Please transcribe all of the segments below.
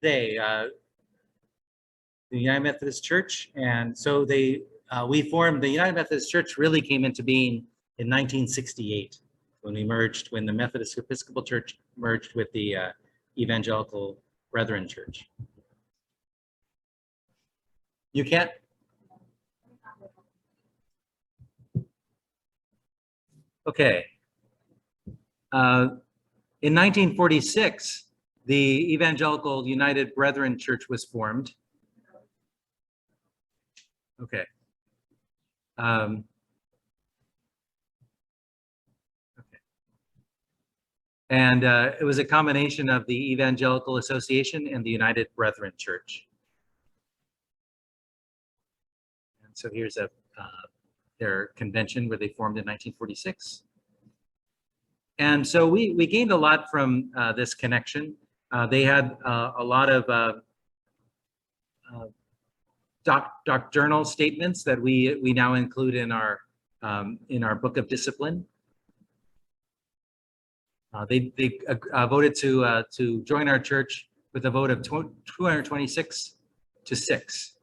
today, the United Methodist Church. And so we formed, the United Methodist Church really came into being in 1968 when the Methodist Episcopal Church merged with the Evangelical Brethren Church. You can't? Okay. In 1946, the Evangelical United Brethren Church was formed. Okay. Okay. And it was a combination of the Evangelical Association and the United Brethren Church. And so here's their convention where they formed in 1946. And so we gained a lot from this connection. They had a lot of doctrinal statements that we now include in our book of discipline. They voted to join our church with a vote of 226 to 6.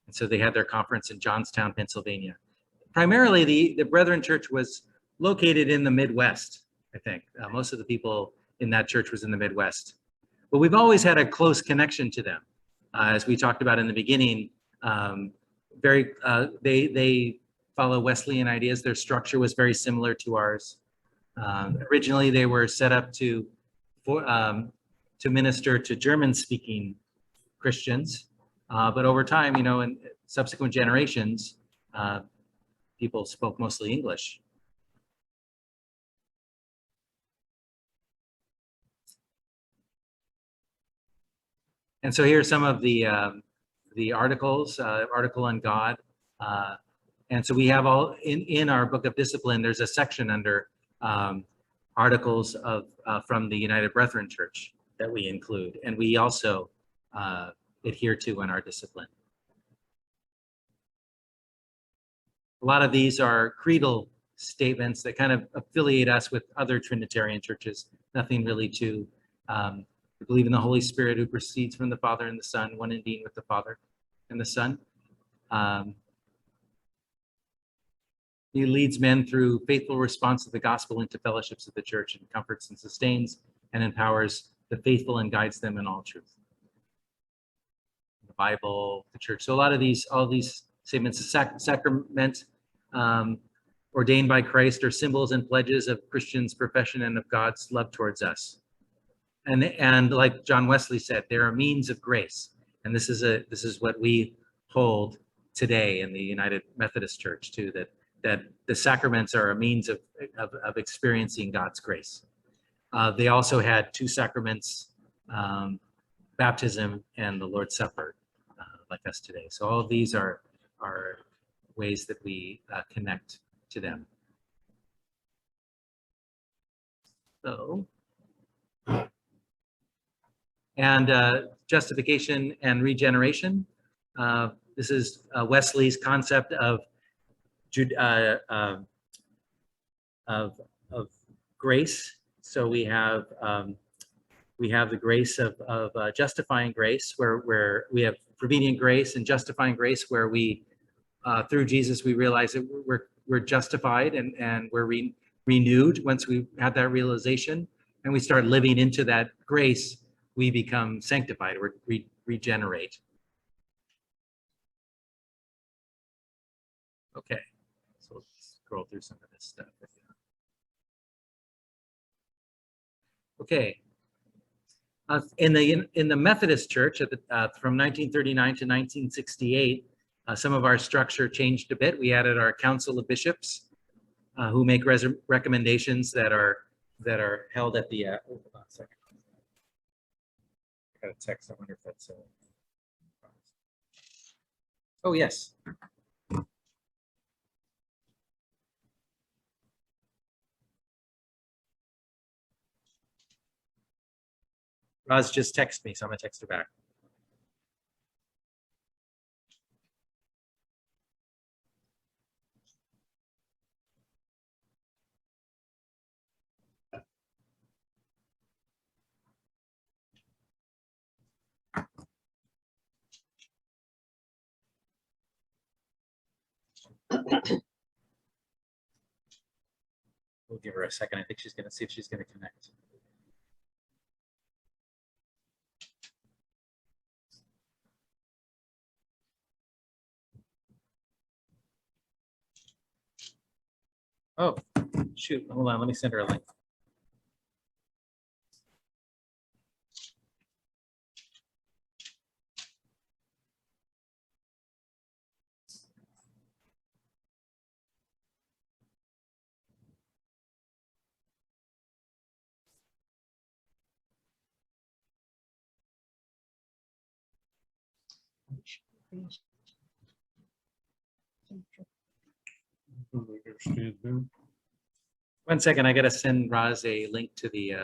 And so they had their conference in Johnstown, Pennsylvania. Primarily, the Brethren Church was located in the Midwest, I think. Most of the people in that church was in the Midwest. But we've always had a close connection to them. As we talked about in the beginning, they follow Wesleyan ideas. Their structure was very similar to ours. Originally, they were set up to minister to German-speaking Christians. But over time, in subsequent generations, people spoke mostly English. And so here are some of the articles, article on God. And so we have all in our book of discipline, there's a section under articles from the United Brethren Church that we include. And we also adhere to in our discipline. A lot of these are creedal statements that kind of affiliate us with other Trinitarian churches. Nothing really to we believe in the Holy Spirit who proceeds from the Father and the Son, one indeed with the Father and the Son. He leads men through faithful response to the gospel into fellowships of the church, and comforts and sustains and empowers the faithful and guides them in all truth. The Bible, the church. So all these statements, sacrament, ordained by Christ, are symbols and pledges of Christians' profession and of God's love towards us. And like John Wesley said, there are means of grace, and this is what we hold today in the United Methodist Church too. That the sacraments are a means of experiencing God's grace. They also had two sacraments, baptism and the Lord's Supper, like us today. So all of these are ways that we connect to them. So, and justification and regeneration. This is Wesley's concept of grace. So we have the grace of justifying grace, where we have prevenient grace and justifying grace, where we through Jesus we realize that we're justified and we're renewed. Once we have that realization and we start living into that grace, we become sanctified or regenerate. Okay, so let's scroll through some of this stuff. Okay, in the Methodist Church from 1939 to 1968, some of our structure changed a bit. We added our Council of Bishops, who make recommendations that are held at the. Hold on a second. I got a text. I wonder if that's. Oh yes. Roz just texted me, so I'm gonna text her back. We'll give her a second. I think she's going to see if she's going to connect. Oh, shoot. Hold on. Let me send her a link. One second, I gotta send Roz a link to the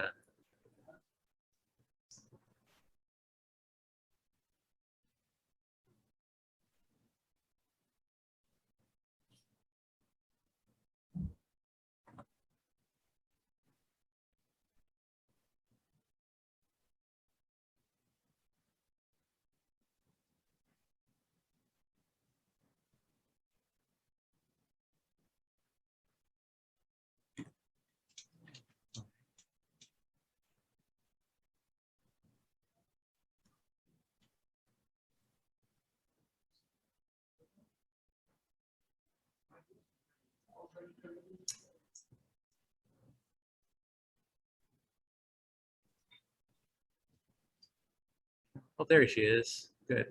oh, there she is. Good.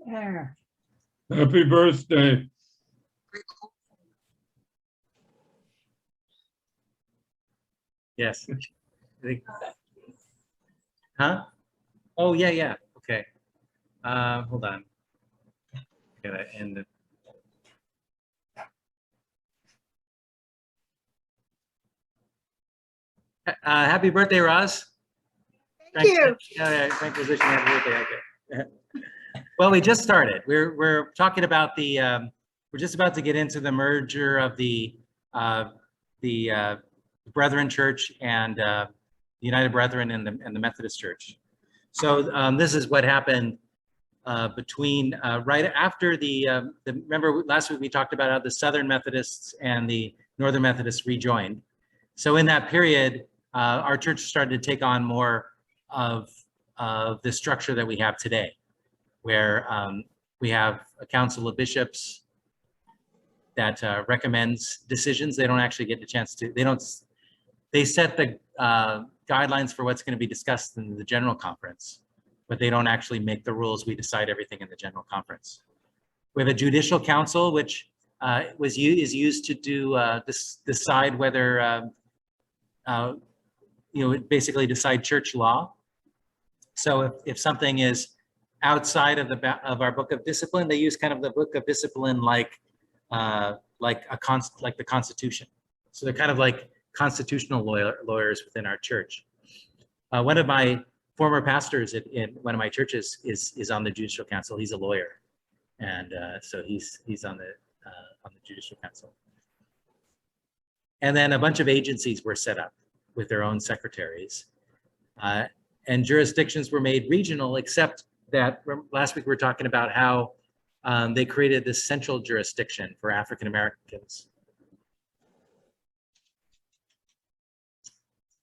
There. Happy birthday. Yes. I think- Huh? Oh, yeah, yeah. Okay. Hold on. I gotta end it. Happy birthday, Roz. Thank you. Yeah, thank you. Wishing you happy birthday. Okay. Well, we just started. We're talking about the we're just about to get into the merger of the Brethren Church and the United Brethren and the Methodist Church. So this is what happened between right after the remember last week we talked about how the Southern Methodists and the Northern Methodists rejoined. So in that period, our church started to take on more of the structure that we have today, where we have a council of bishops that recommends decisions. They don't actually get the chance to, they set the guidelines for what's going to be discussed in the general conference, but they don't actually make the rules. We decide everything in the general conference. We have a judicial council, which is used to do decide whether, basically decide church law. So if something is outside of our book of discipline, they use kind of the book of discipline like the Constitution. So they're kind of like constitutional lawyers within our church. One of my former pastors in one of my churches is on the judicial council. He's a lawyer, and so he's on the judicial council. And then a bunch of agencies were set up with their own secretaries, and jurisdictions were made regional, except that last week we were talking about how they created this central jurisdiction for African Americans.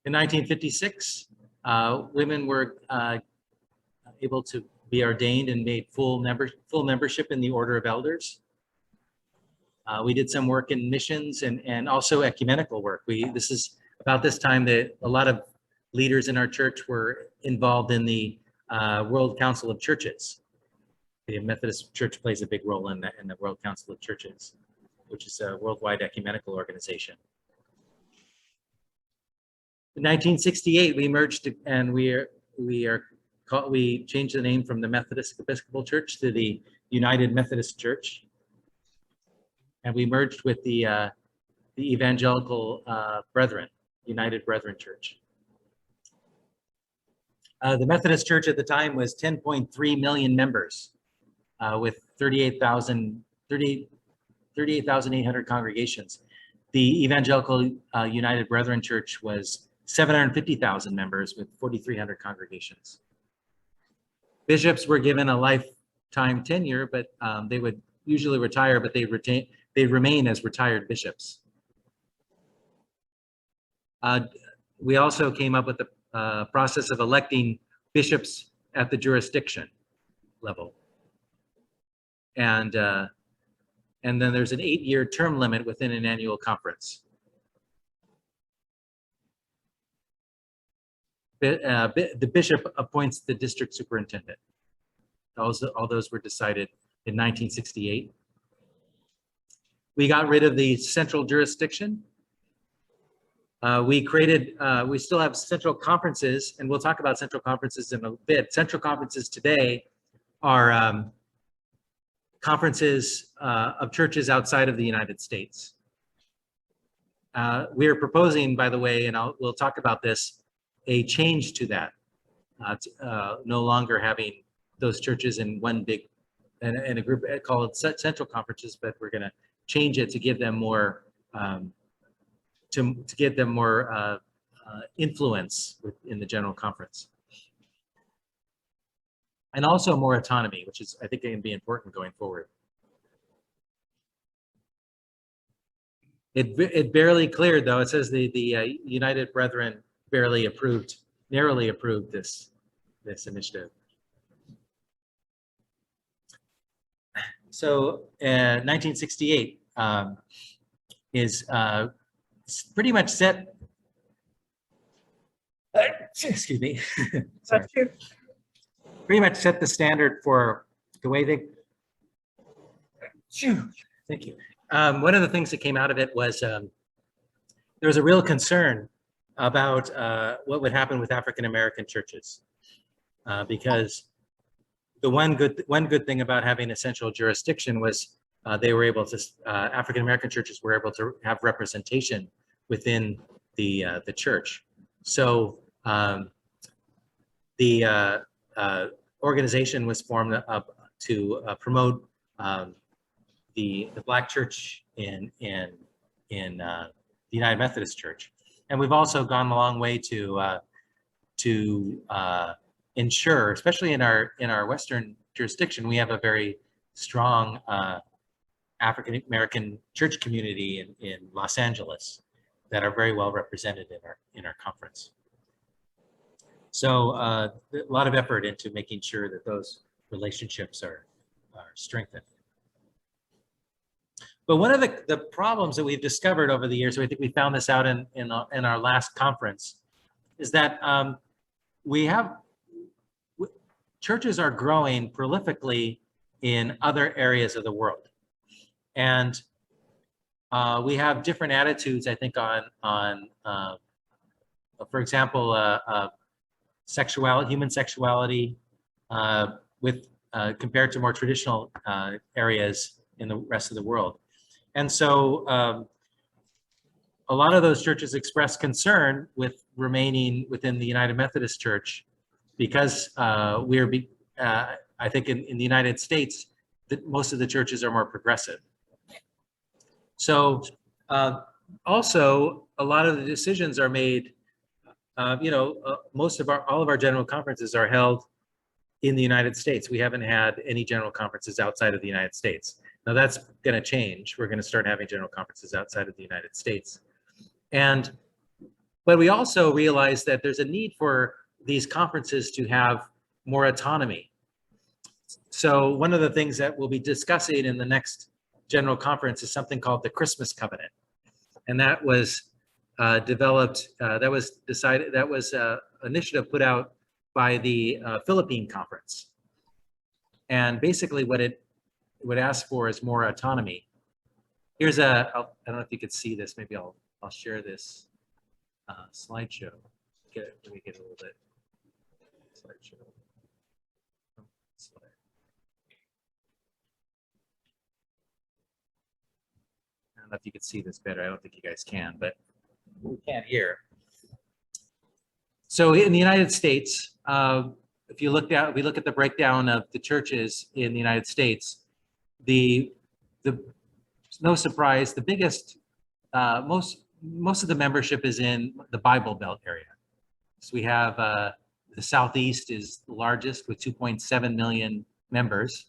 In 1956, women were able to be ordained and made full membership in the Order of Elders. We did some work in missions and also ecumenical work. This is about this time that a lot of leaders in our church were involved in the World Council of Churches. The Methodist Church plays a big role in the World Council of Churches, which is a worldwide ecumenical organization. In 1968, we merged and we changed the name from the Methodist Episcopal Church to the United Methodist Church, and we merged with the Evangelical Brethren, United Brethren Church. The Methodist Church at the time was 10.3 million members, with 38,800 congregations. The Evangelical United Brethren Church was 750,000 members with 4,300 congregations. Bishops were given a lifetime tenure, but they would usually retire, but they remain as retired bishops. We also came up with the process of electing bishops at the jurisdiction level. And then there's an 8-year term limit within an annual conference. The bishop appoints the district superintendent. All those were decided in 1968. We got rid of the central jurisdiction. We still have central conferences, and we'll talk about central conferences in a bit. Central conferences today are conferences of churches outside of the United States. We are proposing, by the way, and we'll talk about this, a change to that. No longer having those churches in one big, in a group called central conferences, but we're going to change it to give them more, to give them more influence in the general conference. And also more autonomy, which is, I think, going to be important going forward. It barely cleared, though. It says the United Brethren narrowly approved this initiative. So 1968 is pretty much set. Excuse me. Sorry. Pretty much set the standard for the way they. Thank you. One of the things that came out of it was there was a real concern about what would happen with African American churches, because the one good thing about having a central jurisdiction was they were able to African American churches were able to have representation within the church. So the organization was formed up to promote the Black church in the United Methodist Church, and we've also gone a long way to ensure, especially in our Western jurisdiction, we have a very strong African American church community in Los Angeles that are very well represented in our conference. So a lot of effort into making sure that those relationships are strengthened. But one of the problems that we've discovered over the years, so I think we found this out in our last conference, is that churches are growing prolifically in other areas of the world. And we have different attitudes, I think, on for example, human sexuality with compared to more traditional areas in the rest of the world. And so a lot of those churches express concern with remaining within the United Methodist Church because I think in the United States, most of the churches are more progressive. So also a lot of the decisions are made, all of our general conferences are held in the United States. We haven't had any general conferences outside of the United States. Now that's going to change. We're going to start having general conferences outside of the United States. But we also realize that there's a need for these conferences to have more autonomy. So one of the things that we'll be discussing in the next general conference is something called the Christmas Covenant. And that was developed, that was an initiative put out by the Philippine Conference. And basically what it would ask for is more autonomy. Here's I don't know if you could see this, maybe I'll share this slideshow. Let me get a little bit slideshow. I don't know if you could see this better. I don't think you guys can, but we can here. So in the United States, if we look at the breakdown of the churches in the United States, no surprise, the biggest, most of the membership is in the Bible Belt area. So we have The Southeast is the largest with 2.7 million members.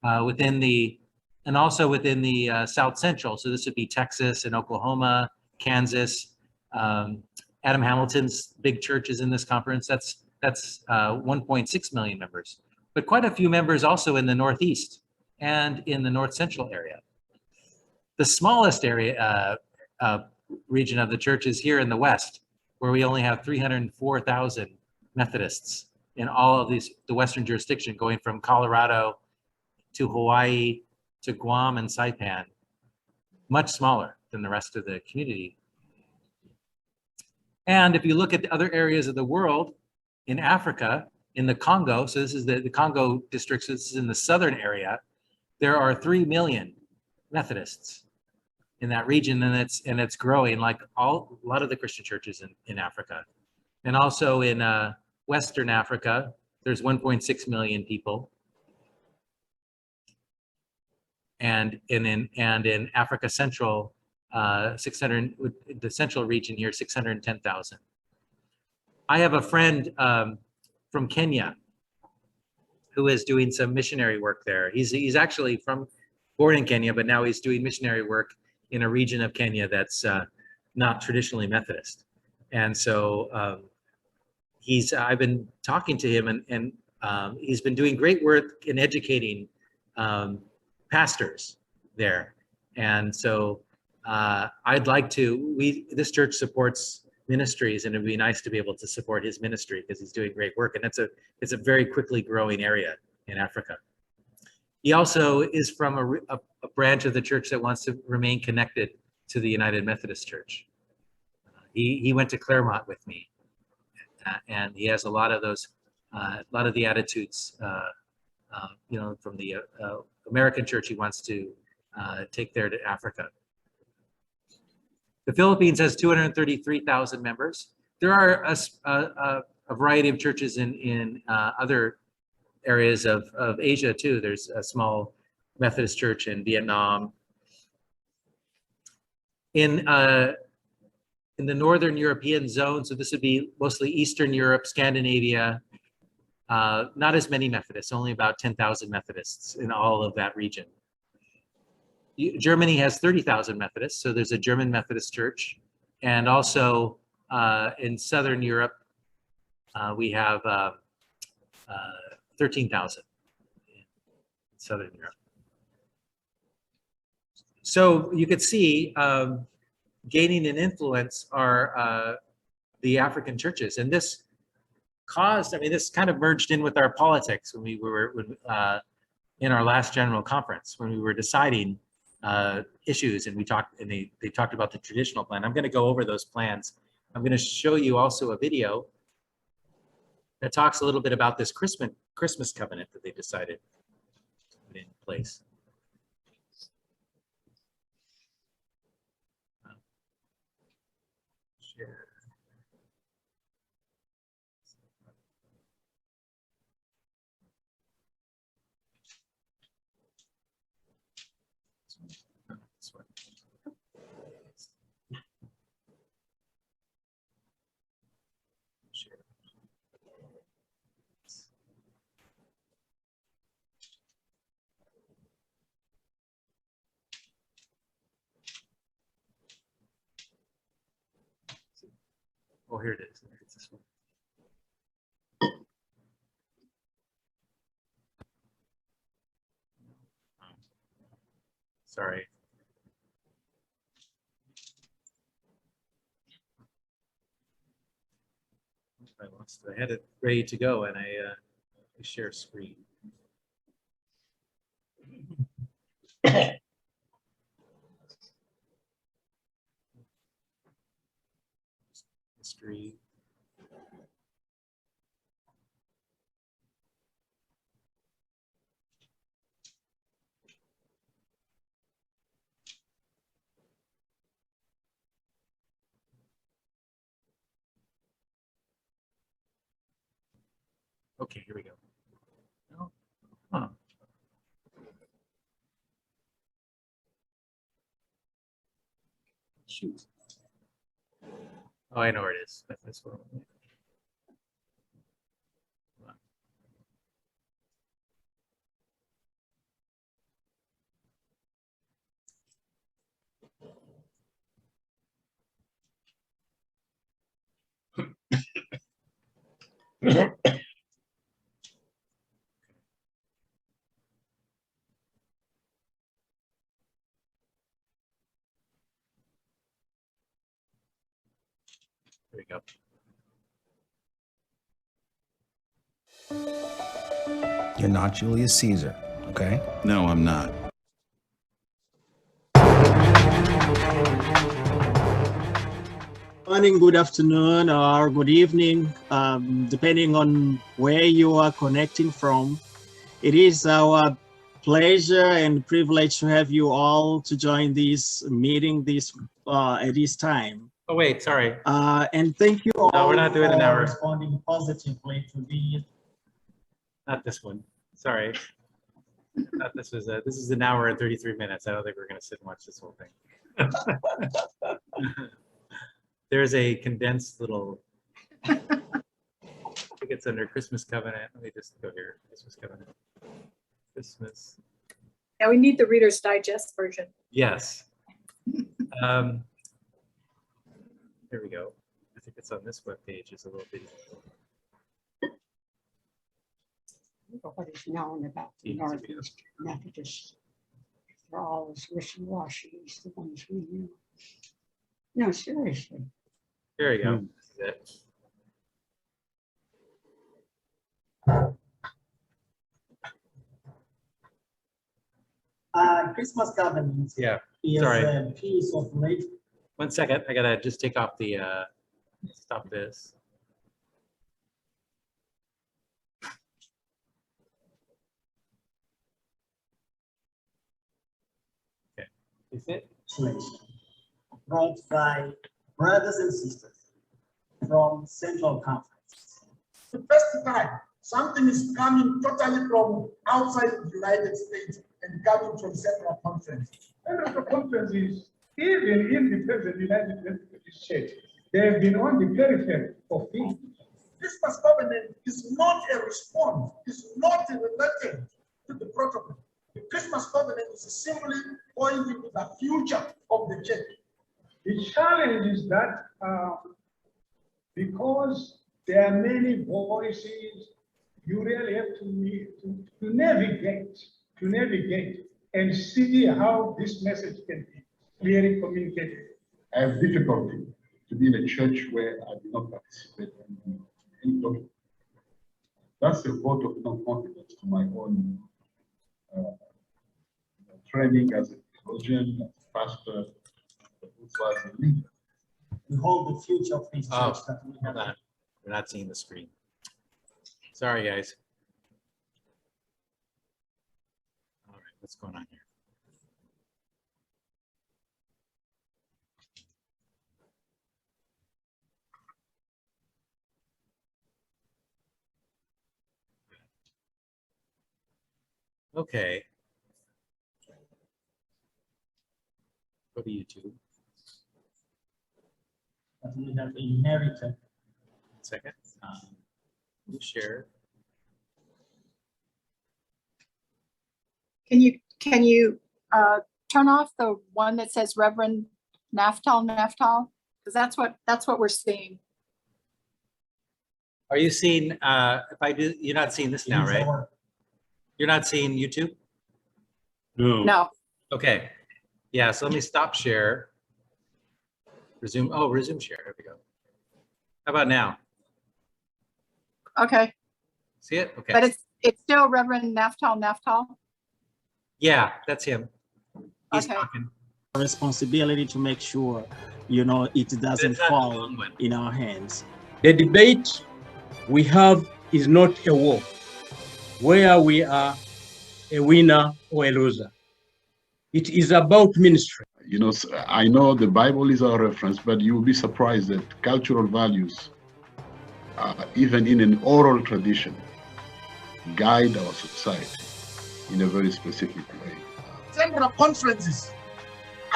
And also within the South Central. So this would be Texas and Oklahoma, Kansas. Adam Hamilton's big church is in this conference. That's 1.6 million members, but quite a few members also in the Northeast and in the North Central area. The smallest area region of the church is here in the West, where we only have 304,000 Methodists in all of the Western jurisdiction, going from Colorado to Hawaii to Guam and Saipan, much smaller than the rest of the community. And if you look at the other areas of the world, in Africa, in the Congo, so this is the Congo district, so this is in the southern area, there are 3 million Methodists in that region, and it's growing like a lot of the Christian churches in Africa. And also in Western Africa, there's 1.6 million people. And in Africa Central, 600, the central region here, 610,000. I have a friend from Kenya who is doing some missionary work there. He's actually born in Kenya, but now he's doing missionary work in a region of Kenya that's not traditionally Methodist. And so I've been talking to him, and he's been doing great work in educating pastors there. And so I'd like to, this church supports ministries, and it'd be nice to be able to support his ministry because he's doing great work. And it's a very quickly growing area in Africa. He also is from a branch of the church that wants to remain connected to the United Methodist Church. He went to Claremont with me, and he has a lot of those, a lot of the attitudes, from the American church he wants to take there to Africa. The Philippines has 233,000 members. There are a variety of churches in other areas of Asia too. There's a small Methodist church in Vietnam. In the Northern European zone, so this would be mostly Eastern Europe, Scandinavia, not as many Methodists, only about 10,000 Methodists in all of that region. Germany has 30,000 Methodists, so there's a German Methodist church. And also in Southern Europe, we have 13,000 in Southern Europe. So you could see gaining an influence are the African churches. And this caused, this kind of merged in with our politics when we were in our last general conference, when we were deciding issues, and they talked about the traditional plan. I'm going to go over those plans. I'm going to show you also a video that talks a little bit about this Christmas covenant that they decided to put in place. Share. Oh, here it is. It's this one. Sorry. I had it ready to go, and I share screen. History. Okay, here we go. No? Huh. Shoot. Oh, I know where it is. That's this one. There we go. You're not Julius Caesar, okay? No, I'm not. Morning, good afternoon, or good evening, depending on where you are connecting from. It is our pleasure and privilege to have you all to join this meeting at this time. Oh, wait, sorry. And thank you all we're not doing an for hour. responding positively to the. Not this one. Sorry. Not this was this is an hour and 33 minutes. I don't think we're going to sit and watch this whole thing. There's a condensed little, I think it's under Christmas Covenant. Let me just go here. Christmas Covenant. Christmas. Now we need the Reader's Digest version. Yes. There we go. I think it's on this webpage. It's a little bit. What is known about the Northeast Methodists. They're all as wishy-washy as the ones we knew. No, seriously. There we go. This is it. Christmas Covenant Yeah. is Sorry. a piece of late. 1 second. I gotta just take off the stop this. Okay. Is it? Brought by brothers and sisters from Central Conference. The first time something is coming totally from outside the United States and coming from Central Conference. Central Conference is even in the present United Methodist Church. They have been on the periphery of things. Christmas Covenant is not a response, it's not related to the protocol. The Christmas Covenant is simply pointing to the future of the church. The challenge is that because there are many voices, you really have to navigate and see how this message can be clearly communicated. I have difficulty to be in a church where I do not participate in any document. That's a vote of non-confidence to my own training as a theologian, as a pastor, but also as a leader. We hold the future of this church that we have. Hold on. We're not seeing the screen. Sorry, guys. All right, what's going on here? Okay. Go to YouTube. That we have inherited. 1 second. You share. Can you turn off the one that says Reverend Naphtal? Because that's what we're seeing. Are you seeing? If I do, you're not seeing this now, right? You're not seeing YouTube? No. No. Okay. Yeah. So let me stop share. Resume. Oh, resume share. There we go. How about now? Okay. See it? Okay. But it's still Reverend Naphtal. Yeah, that's him. He's Okay. talking. Responsibility to make sure, it doesn't It's not the fall long one. in our hands. The debate we have is not a war where we are a winner or a loser. It is about ministry. You know, I know the Bible is our reference, but you will be surprised that cultural values, even in an oral tradition, guide our society in a very specific way. Central conferences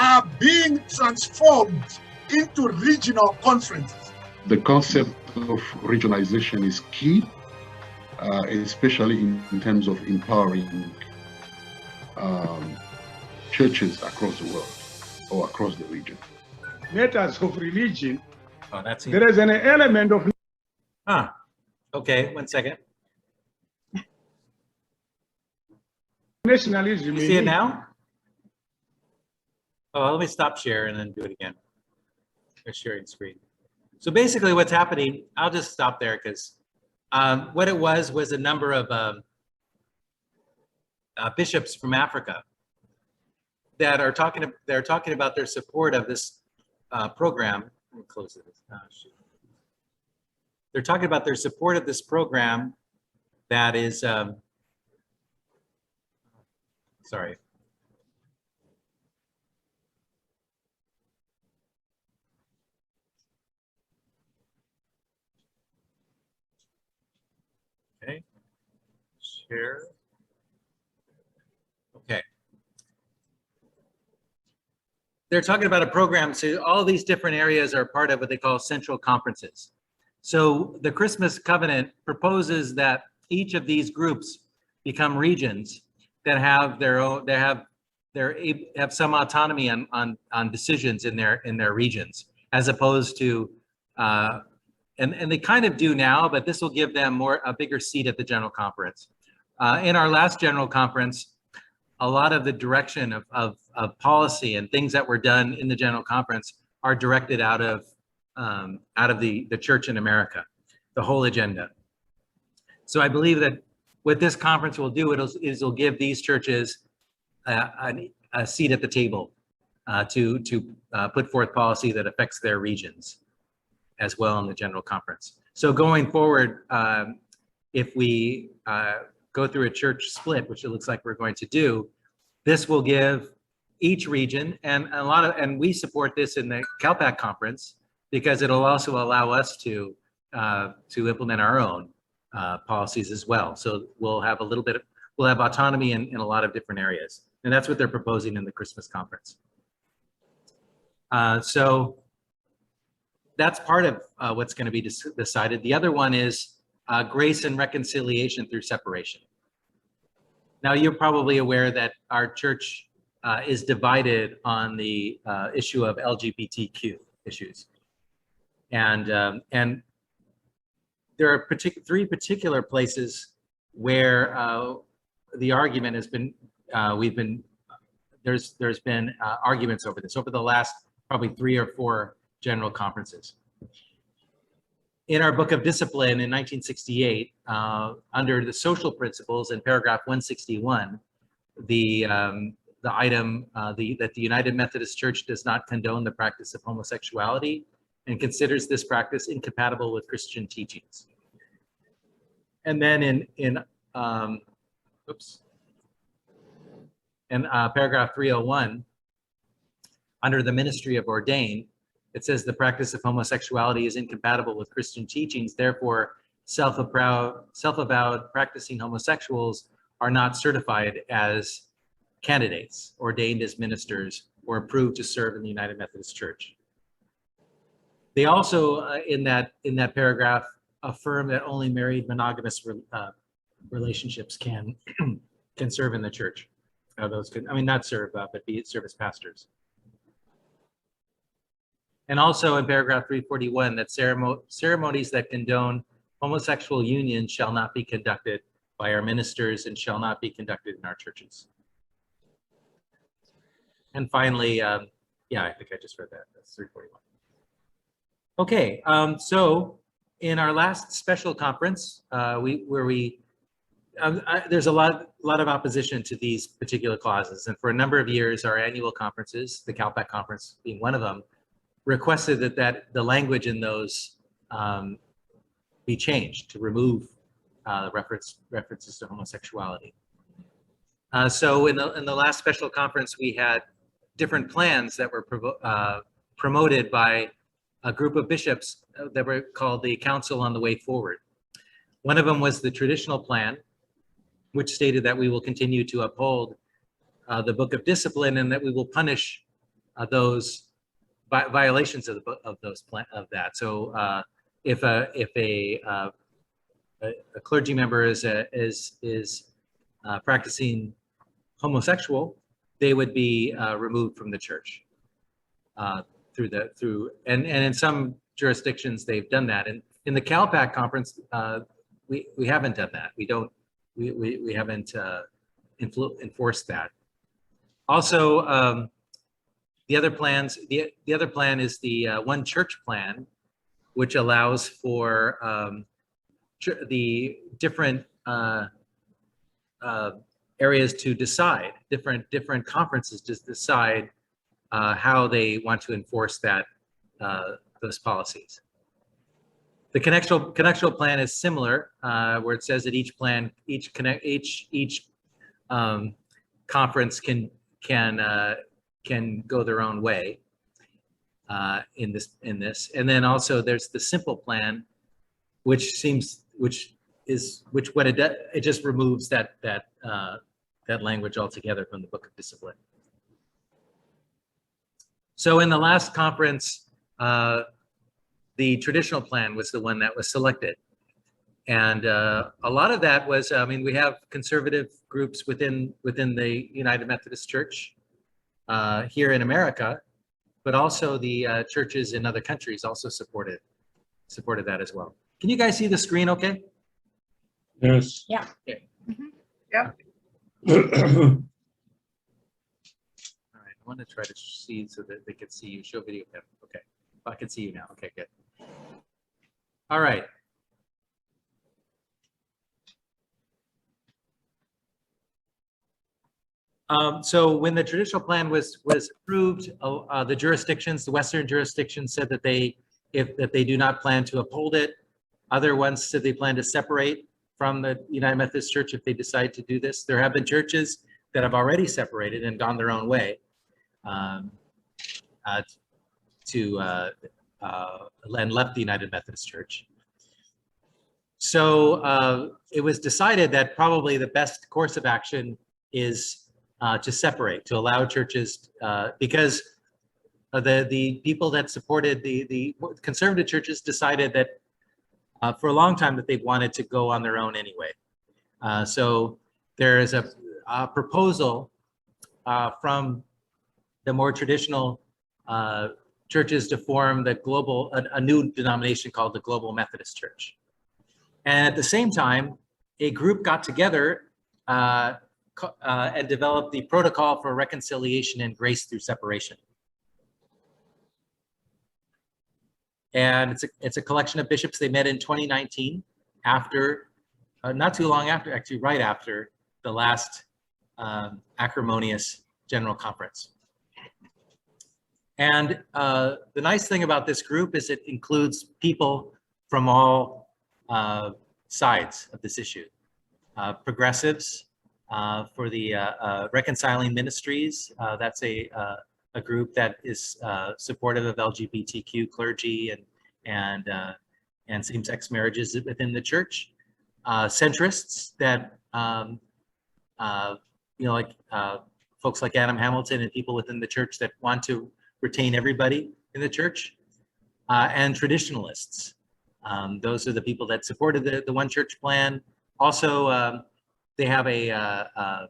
are being transformed into regional conferences. The concept of regionalization is key, especially in terms of empowering churches across the world or across the region. Matters of religion, Oh, that's there him. is an element of Huh. Okay, 1 second. Nationalism. You see it now? Oh, let me stop share and then do it again. They're sharing screen. So basically what's happening, I'll just stop there because what it was a number of bishops from Africa that are talking about their support of this program. Let me close it. They're talking about their support of this program that is, sorry. Okay, share. Okay. They're talking about a program, so all these different areas are part of what they call central conferences. So the Christmas Covenant proposes that each of these groups become regions that have their own, have some autonomy on decisions in their regions, as opposed to, and they kind of do now, but this will give them a bigger seat at the General Conference. In our last General Conference, a lot of the direction of policy and things that were done in the General Conference are directed out of the church in America, the whole agenda. So I believe that what this conference will do is it'll give these churches a seat at the table to put forth policy that affects their regions as well in the General Conference. So going forward, if we go through a church split, which it looks like we're going to do, this will give each region and we support this in the CalPAC conference because it'll also allow us to implement our own policies as well. So we'll have we'll have autonomy in a lot of different areas, and that's what they're proposing in the Christmas conference. So that's part of what's going to be decided. The other one is grace and reconciliation through separation. Now, you're probably aware that our church is divided on the issue of LGBTQ issues. And there are three particular places where the argument has been, there's been arguments over this over the last probably 3 or 4 general conferences. In our Book of Discipline in 1968, under the social principles in paragraph 161, the item that the United Methodist Church does not condone the practice of homosexuality and considers this practice incompatible with Christian teachings. And then in paragraph 301, under the ministry of Ordained, it says the practice of homosexuality is incompatible with Christian teachings. Therefore, self-avowed practicing homosexuals are not certified as candidates, ordained as ministers, or approved to serve in the United Methodist Church. They also, in that paragraph, affirm that only married monogamous relationships can serve in the church. Those could, I mean, not serve, but serve as pastors. And also in paragraph 341, that ceremonies that condone homosexual unions shall not be conducted by our ministers and shall not be conducted in our churches. And finally, yeah, I think I just read that. That's 341. Okay, so in our last special conference, there's a lot of opposition to these particular clauses, and for a number of years, our annual conferences, the CalPAC conference being one of them, requested that the language in those be changed to remove references to homosexuality. So in the last special conference, we had different plans that were promoted by a group of bishops that were called the Council on the Way Forward. One of them was the traditional plan, which stated that we will continue to uphold the Book of Discipline and that we will punish those violations of that. So if a clergy member is practicing homosexual, they would be removed from the church and in some jurisdictions they've done that. And in the CalPAC conference, we haven't done that. We haven't enforced that. Also, the other plans, the other plan is the one church plan, which allows for the different areas to decide, different conferences to decide how they want to enforce that those policies. The connectional plan is similar, where it says that each conference can go their own way in this. And then also there's the simple plan, which it just removes that language altogether from the Book of Discipline. So in the last conference, the traditional plan was the one that was selected. And a lot of that was, I mean, we have conservative groups within the United Methodist Church here in America, but also the churches in other countries also supported that as well. Can you guys see the screen okay? Yes. Yeah. Okay. Yeah. All right, I want to try to see so that they can see you. Show video. Okay, I can see you now. Okay, good. All right. So when the traditional plan was approved, the jurisdictions, the Western jurisdictions, said that they do not plan to uphold it. Other ones said they plan to separate from the United Methodist Church if they decide to do this. There have been churches that have already separated and gone their own way and left the United Methodist Church. So it was decided that probably the best course of action is to separate, to allow churches, because the people that supported the conservative churches decided that for a long time that they wanted to go on their own anyway. So there is a proposal from the more traditional churches to form a new denomination called the Global Methodist Church. And at the same time, a group got together and developed the Protocol for Reconciliation and Grace Through Separation. And it's a collection of bishops. They met in 2019 after, not too long after, actually right after the last acrimonious General Conference. And the nice thing about this group is it includes people from all sides of this issue. Progressives, for the Reconciling Ministries, that's a group that is supportive of LGBTQ clergy and same-sex marriages within the church. Centrists that like folks like Adam Hamilton and people within the church that want to retain everybody in the church, and traditionalists. Those are the people that supported the One Church plan. Also, they have a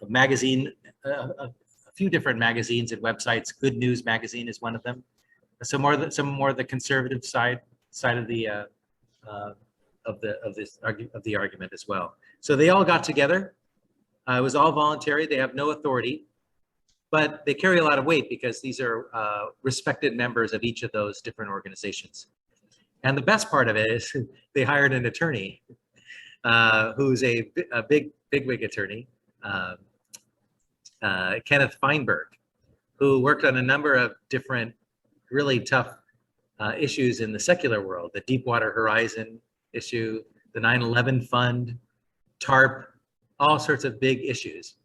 magazine, a few different magazines and websites. Good News Magazine is one of them. Some more of the conservative side of the argument as well. So they all got together. It was all voluntary. They have no authority, but they carry a lot of weight because these are respected members of each of those different organizations. And the best part of it is they hired an attorney who's a bigwig attorney, Kenneth Feinberg, who worked on a number of different really tough issues in the secular world, the Deepwater Horizon issue, the 9/11 fund, TARP, all sorts of big issues.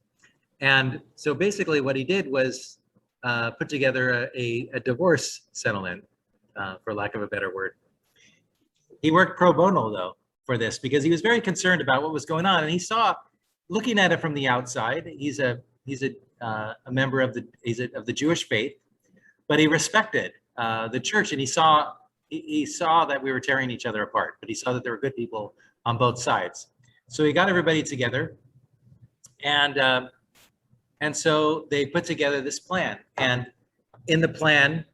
And so basically what he did was put together a divorce settlement, for lack of a better word. He worked pro bono though for this because he was very concerned about what was going on, and he saw, looking at it from the outside, he's a member of the Jewish faith, but he respected the church, and he saw that we were tearing each other apart, but he saw that there were good people on both sides. So he got everybody together, and so they put together this plan. And in the plan,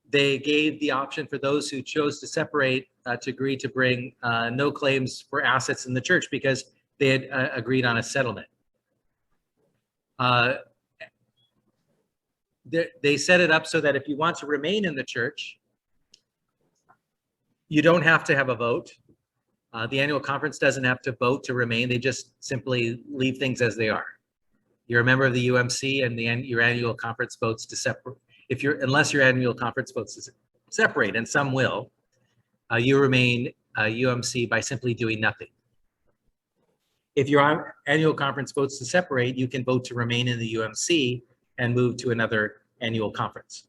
they gave the option for those who chose to separate to agree to bring no claims for assets in the church because they had agreed on a settlement. They set it up so that if you want to remain in the church, you don't have to have a vote. The annual conference doesn't have to vote to remain. They just simply leave things as they are. You're a member of the UMC, and your annual conference votes to separate. Unless your annual conference votes to separate, and some will, you remain UMC by simply doing nothing. If your annual conference votes to separate, you can vote to remain in the UMC and move to another annual conference.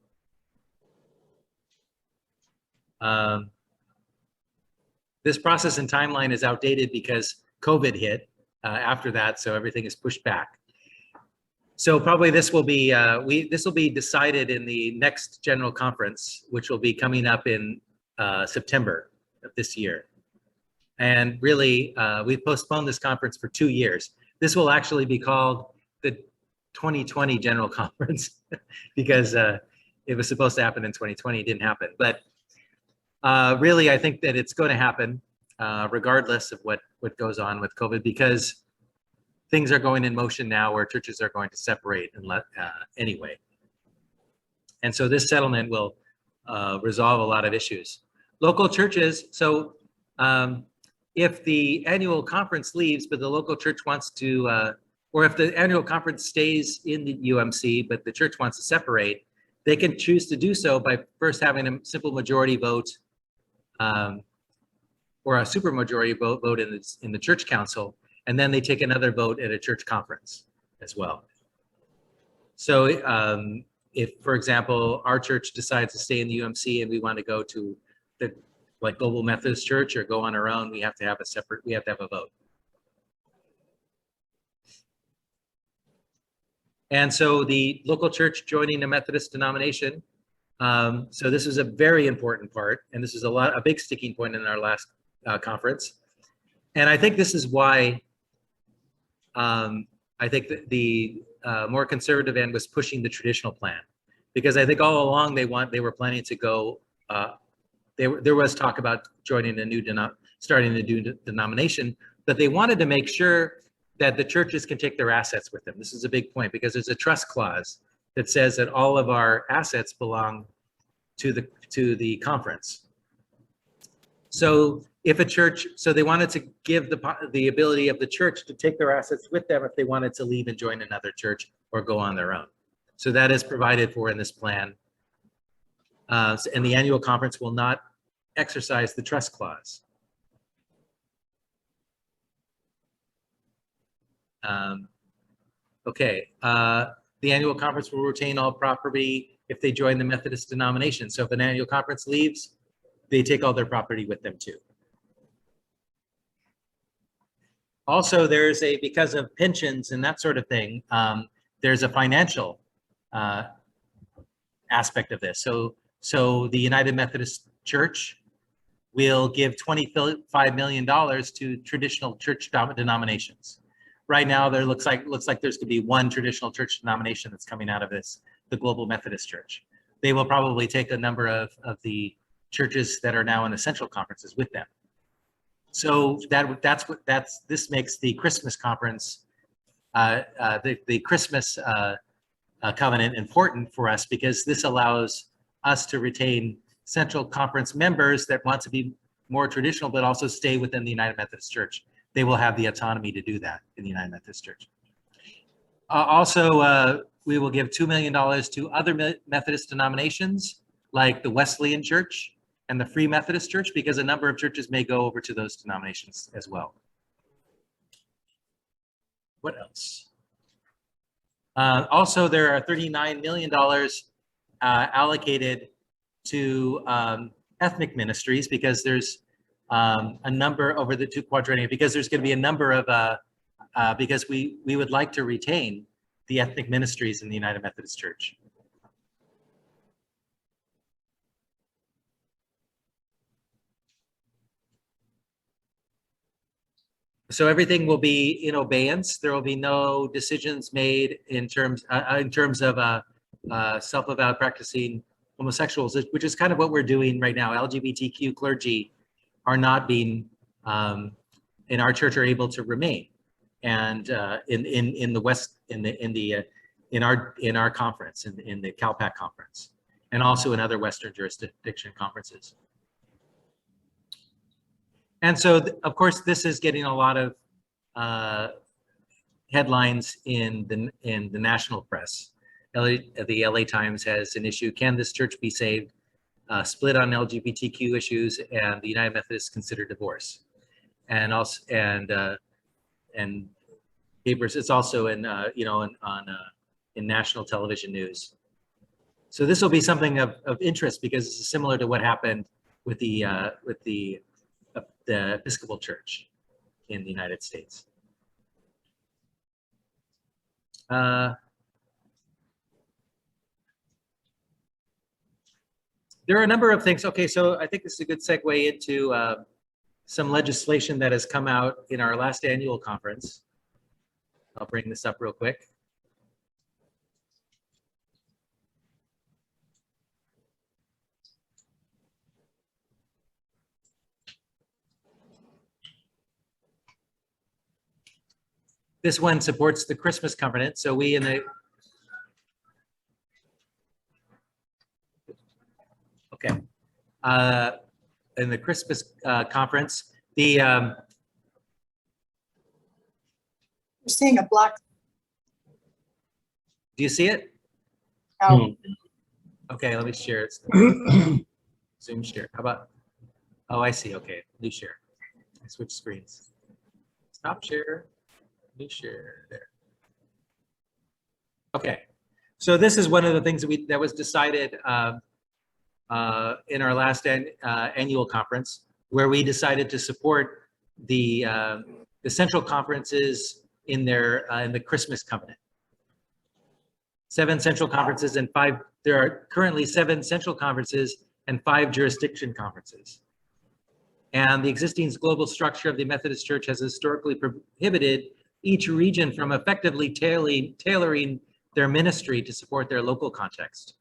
This process and timeline is outdated because COVID hit after that, so everything is pushed back. So probably this will be decided in the next general conference, which will be coming up in September of this year. And really, we've postponed this conference for 2 years. This will actually be called the 2020 General Conference because it was supposed to happen in 2020, it didn't happen. But really, I think that it's going to happen regardless of what goes on with COVID, because things are going in motion now where churches are going to separate and anyway. And so this settlement will resolve a lot of issues. Local churches, so if the annual conference leaves, but the local church wants to, or if the annual conference stays in the UMC, but the church wants to separate, they can choose to do so by first having a simple majority vote or a supermajority vote in the church council, and then they take another vote at a church conference as well. So if, for example, our church decides to stay in the UMC and we want to go to the Global Methodist Church or go on our own, we have to have a vote. And so the local church joining a Methodist denomination, so this is a very important part, and this is a big sticking point in our last conference. And I think this is why I think that the more conservative end was pushing the traditional plan, because I think all along they were planning to go. There was talk about joining starting a new denomination, but they wanted to make sure that the churches can take their assets with them. This is a big point because there's a trust clause that says that all of our assets belong to the conference. So if a church, so they wanted to give the ability of the church to take their assets with them if they wanted to leave and join another church or go on their own. So that is provided for in this plan. And the annual conference will not exercise the trust clause. The annual conference will retain all property if they join the Methodist denomination. So if an annual conference leaves, they take all their property with them too. Also, because of pensions and that sort of thing, there's a financial aspect of this. So the United Methodist Church will give $25 million to traditional church denominations. Right now, there looks like there's going to be one traditional church denomination that's coming out of this, the Global Methodist Church. They will probably take a number of the churches that are now in the central conferences with them. So this makes the Christmas conference, the Christmas covenant important for us, because this allows us to retain central conference members that want to be more traditional, but also stay within the United Methodist Church. They will have the autonomy to do that in the United Methodist Church. Also, we will give $2 million to other Methodist denominations like the Wesleyan Church and the Free Methodist Church, because a number of churches may go over to those denominations as well. What else? Also, there are $39 million allocated to ethnic ministries, because there's a number over the two quadrennia, because there's going to be a number of, because we would like to retain the ethnic ministries in the United Methodist Church. So everything will be in abeyance. There will be no decisions made in terms of self-avowed practicing homosexuals, which is kind of what we're doing right now. LGBTQ clergy are not being, in our church, are able to remain, and in the West, in our conference, in the CalPAC conference, and also in other Western jurisdiction conferences. And so, of course, this is getting a lot of headlines in the national press. The LA Times has an issue: "Can this church be saved?" Split on LGBTQ issues, and the United Methodists consider divorce. And also, and papers. It's also in in national television news. So this will be something of interest, because this is similar to what happened with the Episcopal Church in the United States. There are a number of things. Okay, so I think this is a good segue into some legislation that has come out in our last annual conference. I'll bring this up real quick. This one supports the Christmas covenant. So we in the in the Christmas conference, the You're seeing a black. do you see it? Oh, Okay, let me share it. Zoom share. How about? Oh, I see. Okay, new share. I switch screens. Stop share. New share there. Okay, so this is one of the things that was decided in our last annual conference, where we decided to support the central conferences in the Christmas covenant. 7 central conferences and 5. There are currently 7 central conferences and 5 jurisdiction conferences. And the existing global structure of the Methodist Church has historically prohibited each region from effectively tailoring their ministry to support their local context.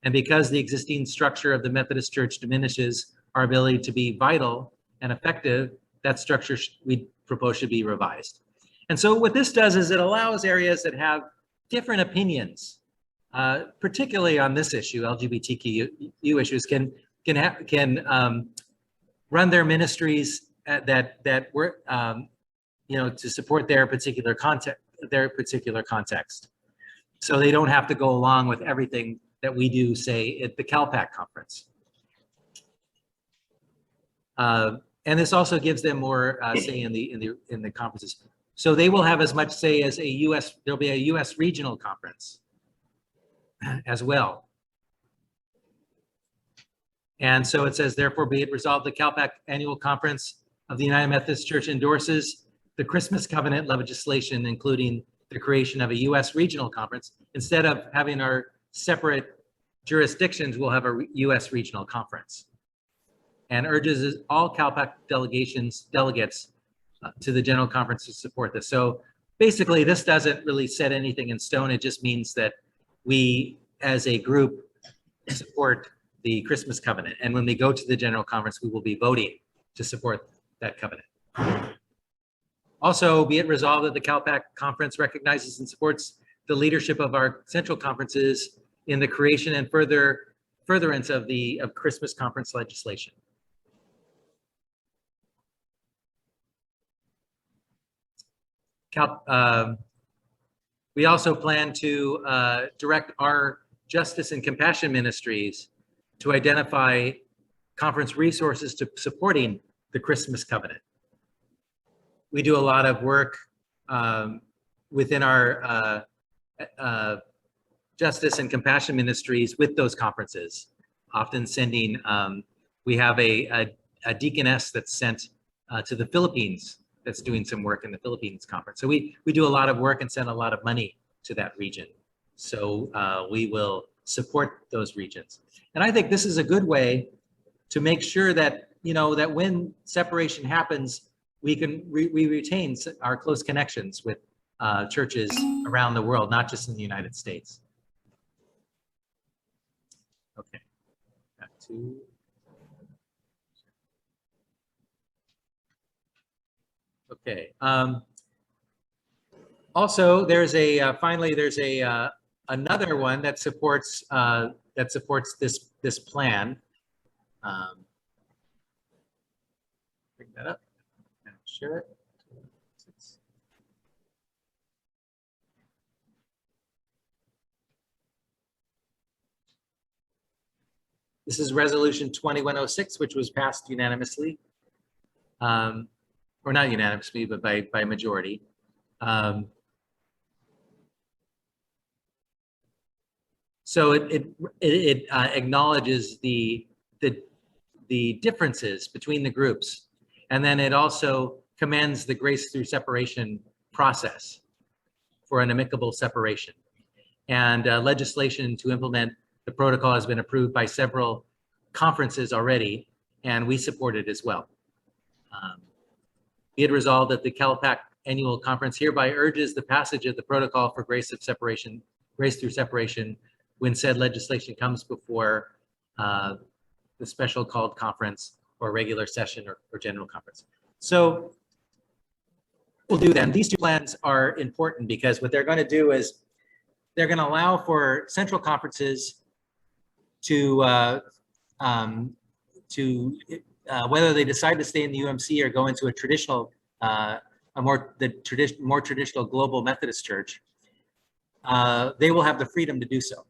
And because the existing structure of the Methodist Church diminishes our ability to be vital and effective, that structure we propose should be revised. And so what this does is it allows areas that have different opinions, particularly on this issue, LGBTQ issues, can run their ministries that work, to support their particular context. So they don't have to go along with everything that we do, say, at the CalPAC conference. And this also gives them more say in the conferences. So they will have as much say as there'll be a US regional conference as well. And so it says, therefore be it resolved, the CalPAC annual conference of the United Methodist Church endorses the Christmas covenant legislation, including the creation of a US regional conference. Instead of having our separate jurisdictions, we'll have a US regional conference. And urges all CalPAC delegates to the general conference to support this. So basically, this doesn't really set anything in stone. It just means that we, as a group, support the Christmas covenant. And when we go to the general conference, we will be voting to support that covenant. Also, be it resolved that the CalPAC conference recognizes and supports the leadership of our central conferences in the creation and furtherance of Christmas conference legislation. We also plan to direct our Justice and Compassion ministries to identify conference resources to supporting the Christmas covenant. We do a lot of work within our Justice and Compassion ministries with those conferences, often sending, we have a deaconess that's sent to the Philippines that's doing some work in the Philippines conference. So we do a lot of work and send a lot of money to that region. So we will support those regions. And I think this is a good way to make sure that, that when separation happens, we retain our close connections with churches around the world, not just in the United States. Okay. Got two. Okay. Also, there's a finally there's a another one that supports this plan. Bring that up and share it. This is Resolution 2106, which was passed unanimously, or not unanimously, but by majority. So it acknowledges the differences between the groups, and then it also commends the grace through separation process for an amicable separation. And legislation to implement the protocol has been approved by several conferences already, and we support it as well. Be it resolved that the CalPAC Annual Conference hereby urges the passage of the protocol for grace through separation when said legislation comes before the special called conference or regular session or general conference. So we'll do then. These two plans are important because what they're going to do is they're going to allow for central conferences to whether they decide to stay in the UMC or go into a traditional, more traditional global Methodist church, they will have the freedom to do so,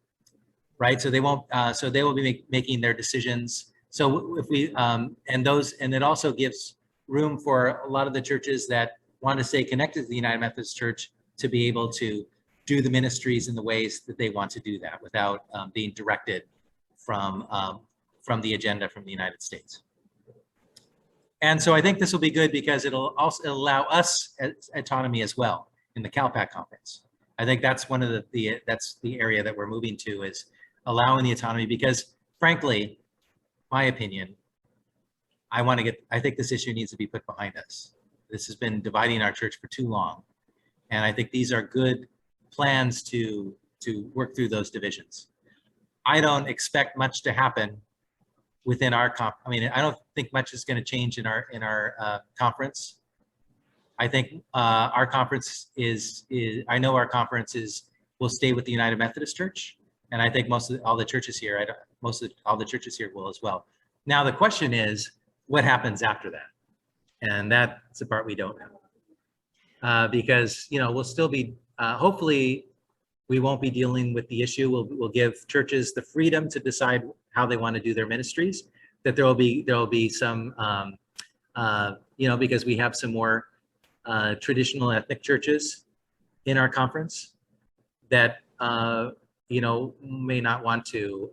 right? So they won't. So they will be making their decisions. So if we and it also gives room for a lot of the churches that want to stay connected to the United Methodist Church to be able to do the ministries in the ways that they want to do that without being directed from the agenda from the United States. And so I think this will be good because it'll also allow us autonomy as well in the CalPAC conference. I think that's one of that's the area that we're moving to, is allowing the autonomy, because frankly, my opinion, I think this issue needs to be put behind us. This has been dividing our church for too long. And I think these are good plans to work through those divisions. I don't expect much to happen within our I don't think much is going to change in our conference. I think our conference I know our conference will stay with the United Methodist Church, and I think all the churches here will as well. Now the question is, what happens after that? And that's the part we don't know, because we'll still be hopefully we won't be dealing with the issue. We'll give churches the freedom to decide how they want to do their ministries. That there will be some, because we have some more traditional ethnic churches in our conference that may not want to,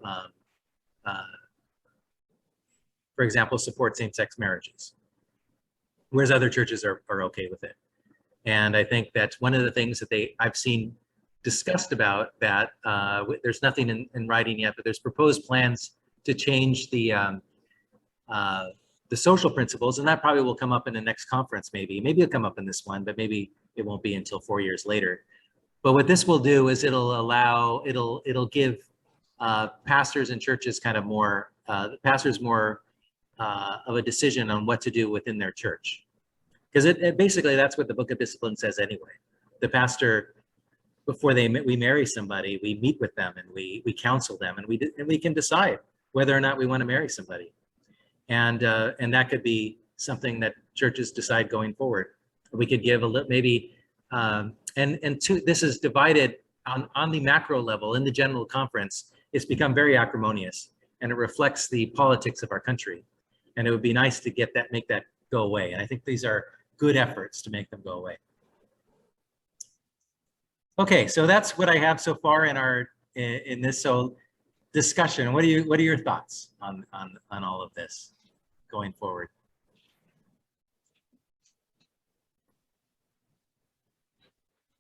for example, support same-sex marriages, whereas other churches are okay with it. And I think that's one of the things that I've seen discussed about that. There's nothing in writing yet, but there's proposed plans to change the social principles, and that probably will come up in the next conference. Maybe it'll come up in this one, but maybe it won't be until 4 years later. But what this will do is it'll give pastors and churches kind of more of a decision on what to do within their church, because it basically, that's what the Book of Discipline says anyway. The pastor, before we marry somebody, we meet with them and we counsel them, and we can decide whether or not we want to marry somebody, and that could be something that churches decide going forward. We could give a little, maybe, this is divided on the macro level in the general conference. It's become very acrimonious, and it reflects the politics of our country. And it would be nice to make that go away. And I think these are good efforts to make them go away. Okay, so that's what I have so far in this discussion. What are your thoughts on all of this going forward?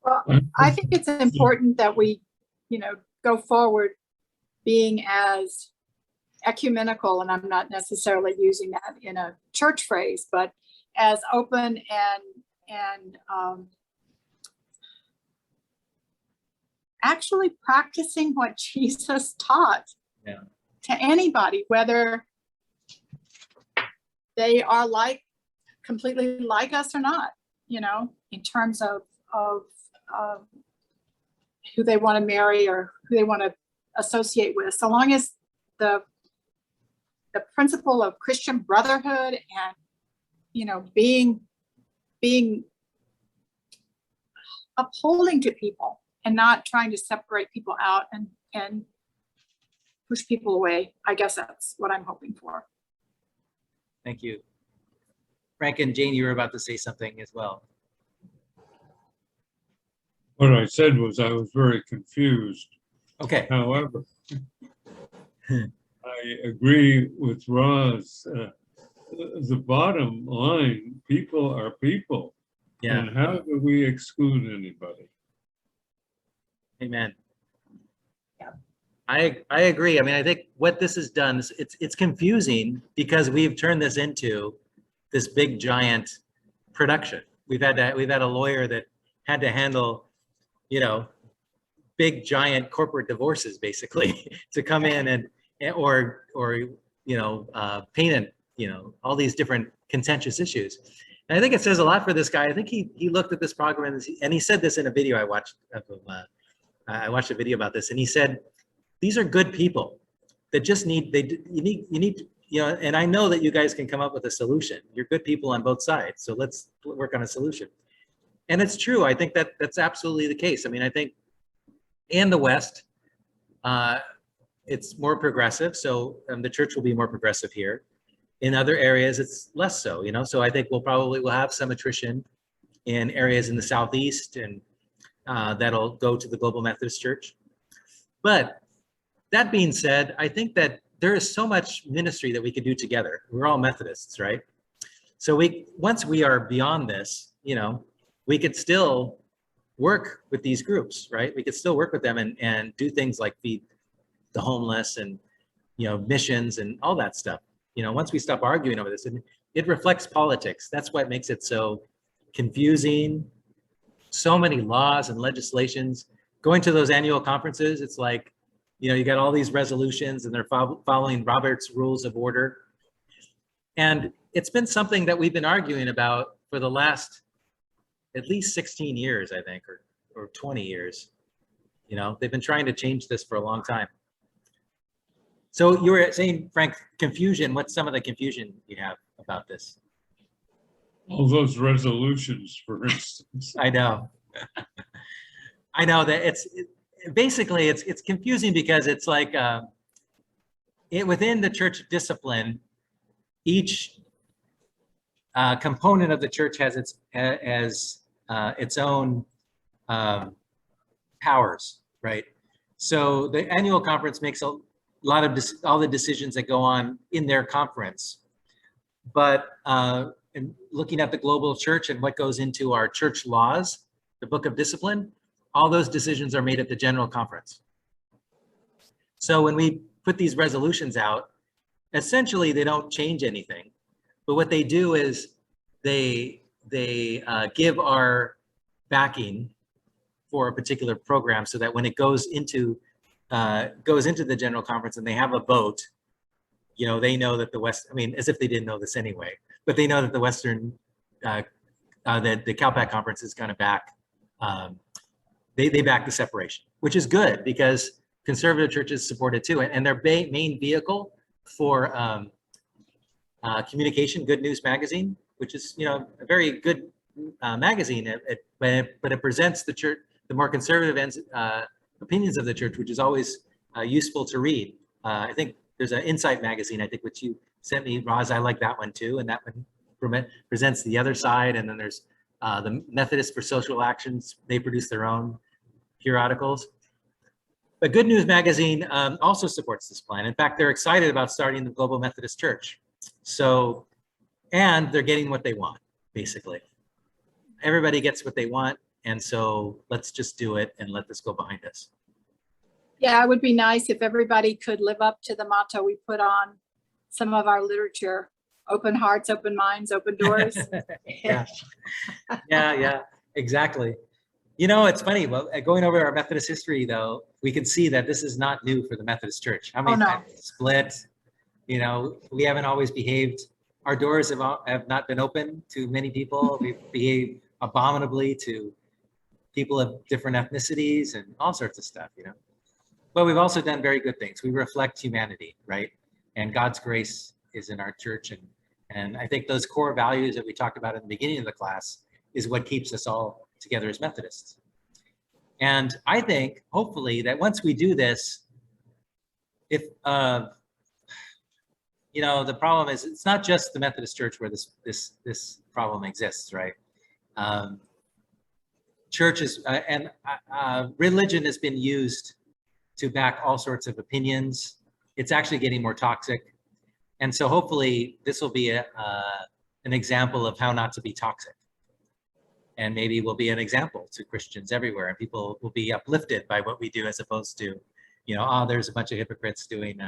Well, I think it's important that we, go forward being as ecumenical, and I'm not necessarily using that in a church phrase, but as open and actually practicing what Jesus taught. Yeah. to anybody, whether they are completely like us or not, you know, in terms of who they want to marry or who they want to associate with, so long as the principle of Christian brotherhood and, you know, being upholding to people and not trying to separate people out and push people away. I guess that's what I'm hoping for. Thank you. Frank and Jane, you were about to say something as well. What I said was I was very confused. Okay. However, I agree with Roz. The bottom line, people are people. Yeah. And how do we exclude anybody? Amen. Yeah. I agree. I mean, I think what this has done is it's confusing because we've turned this into this big giant production. We've had a lawyer that had to handle, you know, big giant corporate divorces basically to come in and or you know, paint, you know, all these different contentious issues. And I think it says a lot for this guy. I think he looked at this program and he said this in a video I watched. I watched a video about this, and he said, these are good people that just need, you need, you know, and I know that you guys can come up with a solution. You're good people on both sides. So let's work on a solution. And it's true. I think that's absolutely the case. I mean, I think in the West, it's more progressive. So the church will be more progressive here. In other areas, it's less so, you know? So I think we'll have some attrition in areas in the Southeast, and that'll go to the Global Methodist Church. But that being said, I think that there is so much ministry that we could do together. We're all Methodists, right? So once we are beyond this, you know, we could still work with these groups, right? We could still work with them and do things like feed the homeless and, you know, missions and all that stuff. You know, once we stop arguing over this, and it reflects politics. That's what makes it so confusing. So many laws and legislations. Going to those annual conferences, it's like, you know, you got all these resolutions and they're following Robert's Rules of Order. And it's been something that we've been arguing about for the last at least 16 years, I think, or 20 years. You know, they've been trying to change this for a long time. So you were saying, Frank, confusion. What's some of the confusion you have about this? All those resolutions, for instance. I know. I know that basically it's confusing because it's like within the church discipline, each component of the church has its own powers, right? So the annual conference makes a lot of all the decisions that go on in their conference, but in looking at the global church and what goes into our church laws, the book of discipline, all those decisions are made at the general conference. So when we put these resolutions out, essentially they don't change anything, but what they do is they give our backing for a particular program so that when it goes into the general conference and they have a vote, you know, they know that I mean, as if they didn't know this anyway, but they know that the Western, the CalPAC conference is going to back, they back the separation, which is good because conservative churches support it too. And their main vehicle for communication, Good News Magazine, which is, you know, a very good magazine, but it presents the church, the more conservative opinions of the church, which is always useful to read. I think there's an Insight magazine, I think, which you sent me, Roz. I like that one too, and that one presents the other side. And then there's the Methodist for Social Actions. They produce their own periodicals. But Good News Magazine also supports this plan. In fact, they're excited about starting the Global Methodist Church. So, and they're getting what they want, basically. Everybody gets what they want. And so let's just do it and let this go behind us. Yeah, it would be nice if everybody could live up to the motto we put on some of our literature: open hearts, open minds, open doors. Yeah, yeah, exactly. You know, it's funny. Well, going over our Methodist history, though, we can see that this is not new for the Methodist Church. How many no. times it's split? You know, we haven't always behaved. Our doors have not been open to many people. We've behaved abominably to people of different ethnicities and all sorts of stuff, you know. But we've also done very good things. We reflect humanity, right? And God's grace is in our church. And I think those core values that we talked about in the beginning of the class is what keeps us all together as Methodists. And I think, hopefully, that once we do this, if, you know, the problem is, it's not just the Methodist Church where this problem exists, right? Churches and religion has been used to back all sorts of opinions. It's actually getting more toxic. And so hopefully this will be an example of how not to be toxic. And maybe will be an example to Christians everywhere, and people will be uplifted by what we do, as opposed to, you know, oh, there's a bunch of hypocrites doing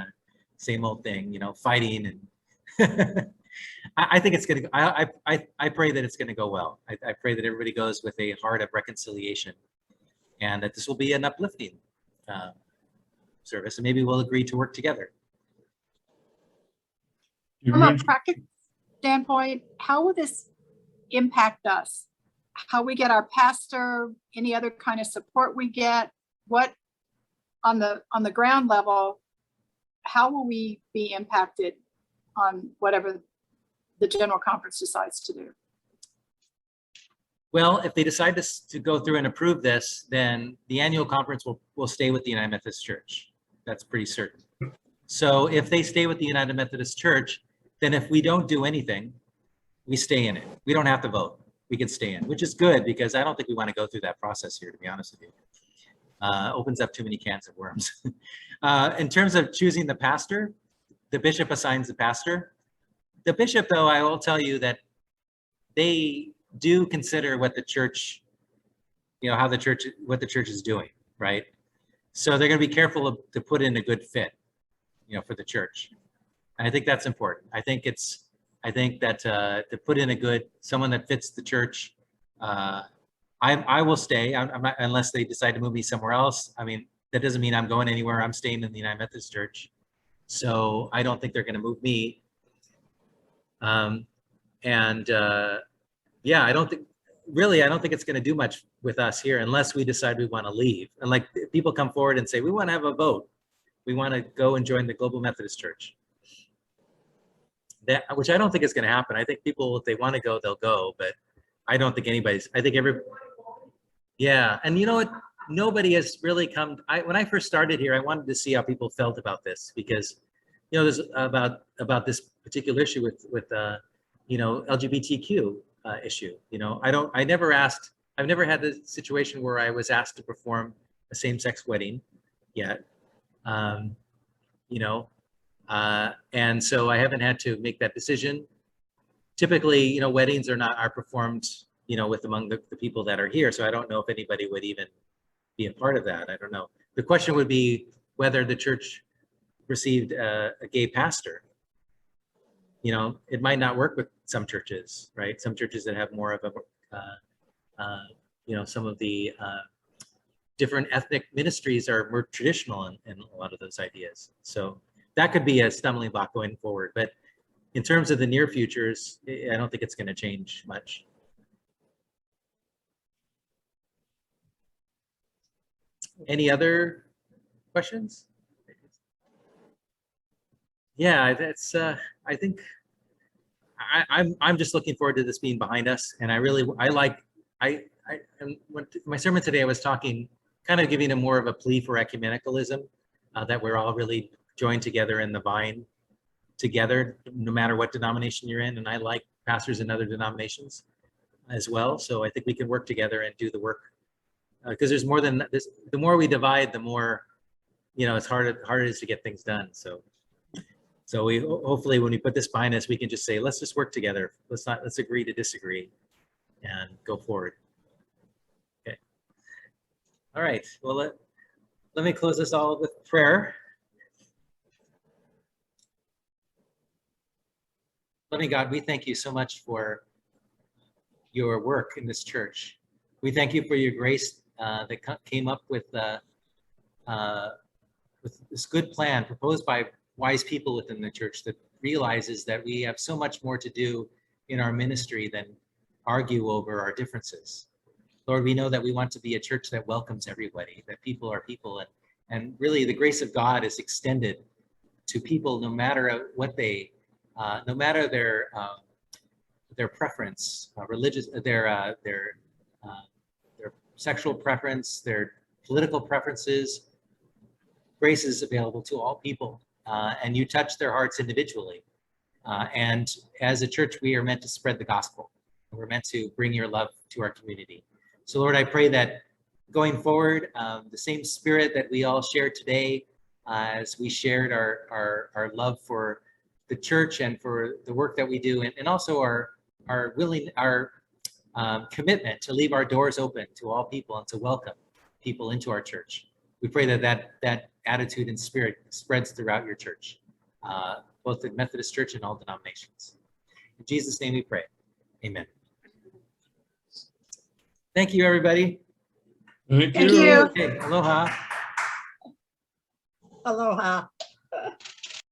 same old thing, you know, fighting. And I think it's going to, I pray that it's going to go well. I pray that everybody goes with a heart of reconciliation, and that this will be an uplifting service, and maybe we'll agree to work together. You From a mentioned, practical standpoint, how will this impact us? How we get our pastor, any other kind of support we get, what on the ground level, how will we be impacted on whatever the General Conference decides to do? Well, if they decide to go through and approve this, then the annual conference will stay with the United Methodist Church. That's pretty certain. So if they stay with the United Methodist Church, then if we don't do anything, we stay in it. We don't have to vote. We can stay in, which is good, because I don't think we want to go through that process here, to be honest with you. Opens up too many cans of worms. In terms of choosing the pastor, the bishop assigns the pastor. The bishop, though, I will tell you that they do consider what the church, you know, what the church is doing, right? So they're going to be careful to put in a good fit, you know, for the church. And I think that's important. I think that to put in someone that fits the church, I will stay. I'm not, unless they decide to move me somewhere else. I mean, that doesn't mean I'm going anywhere. I'm staying in the United Methodist Church. So I don't think they're going to move me. Yeah, I don't think it's going to do much with us here unless we decide we want to leave. And like, people come forward and say, we want to have a vote. We want to go and join the Global Methodist Church. Which I don't think is going to happen. I think people, if they want to go, they'll go, but I don't think yeah. And you know what? Nobody has really come. When I first started here, I wanted to see how people felt about this, because, you know, there's about this particular issue with you know, LGBTQ issue. You know, I've never had the situation where I was asked to perform a same-sex wedding yet. You know, and so I haven't had to make that decision. Typically, you know, weddings are performed, you know, among the people that are here. So I don't know if anybody would even be a part of that. I don't know. The question would be whether the church received a gay pastor. You know, it might not work with some churches, right? Some churches that have more of a, you know, some of the different ethnic ministries are more traditional in a lot of those ideas. So that could be a stumbling block going forward. But in terms of the near futures, I don't think it's going to change much. Any other questions? Yeah, that's. I think I'm just looking forward to this being behind us, and my sermon today, I was talking, kind of giving more of a plea for ecumenicalism, that we're all really joined together in the vine together, no matter what denomination you're in. And I like pastors in other denominations as well. So I think we can work together and do the work, because there's more than this. The more we divide, the more, you know, it's harder it is to get things done. So we hopefully, when we put this behind us, we can just say, let's just work together. Let's agree to disagree and go forward. Okay. All right. Well, let me close this all with prayer. Loving God, we thank you so much for your work in this church. We thank you for your grace came up with this good plan proposed by wise people within the church that realizes that we have so much more to do in our ministry than argue over our differences. Lord, we know that we want to be a church that welcomes everybody, that people are people, and really the grace of God is extended to people no matter what they, no matter their preference, religious, their sexual preference, their political preferences. Grace is available to all people, and you touch their hearts individually. And as a church, we are meant to spread the gospel. We're meant to bring your love to our community. So Lord, I pray that going forward, the same spirit that we all shared today, as we shared our love for the church and for the work that we do, and also our commitment to leave our doors open to all people and to welcome people into our church. We pray that attitude and spirit spreads throughout your church, both the Methodist Church and all denominations. In Jesus' name we pray. Amen. Thank you, everybody. Thank Thank you. you. Okay, aloha. Aloha.